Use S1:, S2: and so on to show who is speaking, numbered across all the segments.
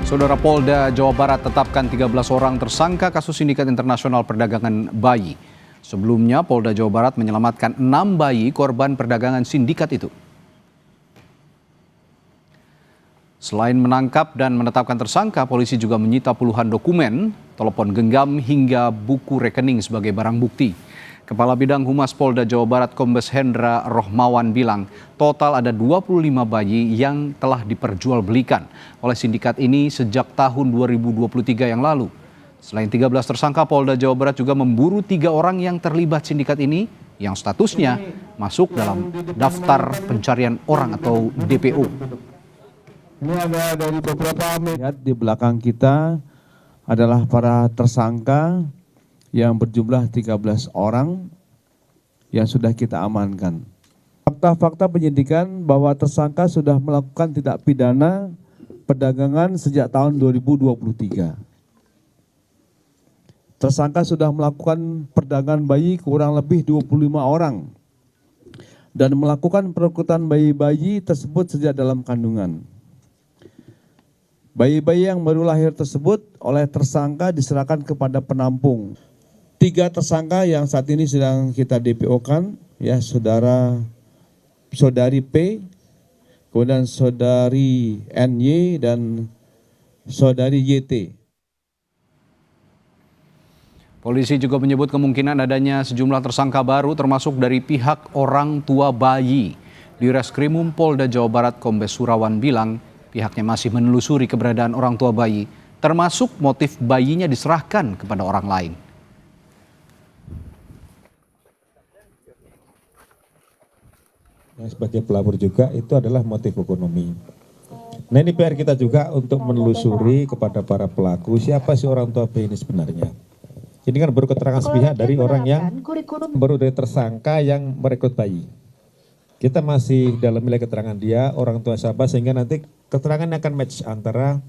S1: Saudara Polda Jawa Barat tetapkan 13 orang tersangka kasus sindikat internasional perdagangan bayi. Sebelumnya Polda Jawa Barat menyelamatkan 6 bayi korban perdagangan sindikat itu. Selain menangkap dan menetapkan tersangka, polisi juga menyita puluhan dokumen, telepon genggam hingga buku rekening sebagai barang bukti. Kepala Bidang Humas Polda Jawa Barat Kombes Hendra Rohmawan bilang, total ada 25 bayi yang telah diperjualbelikan oleh sindikat ini sejak tahun 2023 yang lalu. Selain 13 tersangka, Polda Jawa Barat juga memburu 3 orang yang terlibat sindikat ini yang statusnya masuk dalam daftar pencarian orang atau DPO.
S2: Ini ada dari beberapa lihat di belakang kita adalah para tersangka yang berjumlah 13 orang yang sudah kita amankan. Fakta-fakta penyidikan bahwa tersangka sudah melakukan tindak pidana perdagangan sejak tahun 2023. Tersangka sudah melakukan perdagangan bayi kurang lebih 25 orang dan melakukan perekrutan bayi-bayi tersebut sejak dalam kandungan. Bayi-bayi yang baru lahir tersebut oleh tersangka diserahkan kepada penampung. 3 tersangka yang saat ini sedang kita DPO-kan, ya, saudari P, kemudian saudari NY dan saudari YT.
S1: Polisi juga menyebut kemungkinan adanya sejumlah tersangka baru termasuk dari pihak orang tua bayi. Di Reskrimum Polda Jawa Barat Kombes Surawan bilang pihaknya masih menelusuri keberadaan orang tua bayi, termasuk motif bayinya diserahkan kepada orang lain.
S3: Yang sebagai pelapor juga itu adalah motif ekonomi. Nah, ini PR kita juga untuk menelusuri kepada para pelaku siapa sih orang tua bayi ini sebenarnya. Ini kan baru keterangan sepihak dari orang yang baru dari tersangka yang merekrut bayi. Kita masih dalam nilai keterangan dia, orang tua siapa, sehingga nanti keterangan akan match antara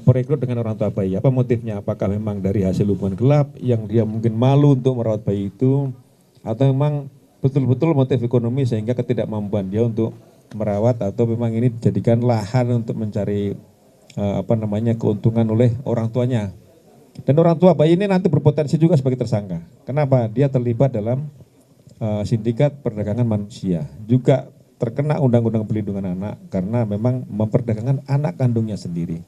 S3: perekrut dengan orang tua bayi. Apa motifnya? Apakah memang dari hasil hubungan gelap yang dia mungkin malu untuk merawat bayi itu, atau memang betul-betul motif ekonomi sehingga ketidakmampuan dia untuk merawat, atau memang ini dijadikan lahan untuk mencari keuntungan oleh orang tuanya. Dan orang tua bayi ini nanti berpotensi juga sebagai tersangka. Kenapa? Dia terlibat dalam sindikat perdagangan manusia. Juga terkena Undang-Undang Perlindungan Anak karena memang memperdagangkan anak kandungnya sendiri.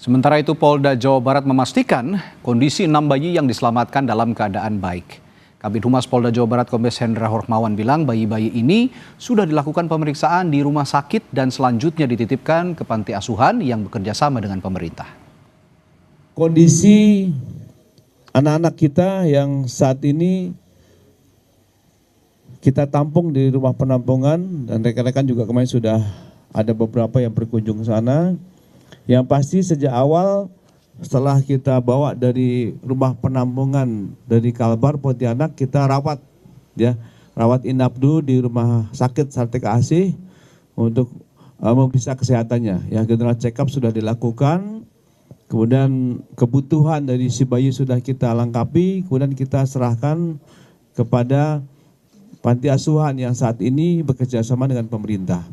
S1: Sementara itu Polda Jawa Barat memastikan kondisi 6 bayi yang diselamatkan dalam keadaan baik. Kabid Humas Polda Jawa Barat Kombes Hendra Rohmawan bilang bayi-bayi ini sudah dilakukan pemeriksaan di rumah sakit dan selanjutnya dititipkan ke panti asuhan yang bekerja sama dengan pemerintah.
S2: Kondisi anak-anak kita yang saat ini kita tampung di rumah penampungan, dan rekan-rekan juga kemarin sudah ada beberapa yang berkunjung ke sana. Yang pasti sejak awal setelah kita bawa dari rumah penampungan dari Kalbar Pontianak, kita rawat, ya, rawat inap dulu di rumah sakit Sartika Asih untuk memeriksa kesehatannya. Ya, general check up sudah dilakukan, kemudian kebutuhan dari si bayi sudah kita lengkapi, kemudian kita serahkan kepada panti asuhan yang saat ini bekerja sama dengan pemerintah.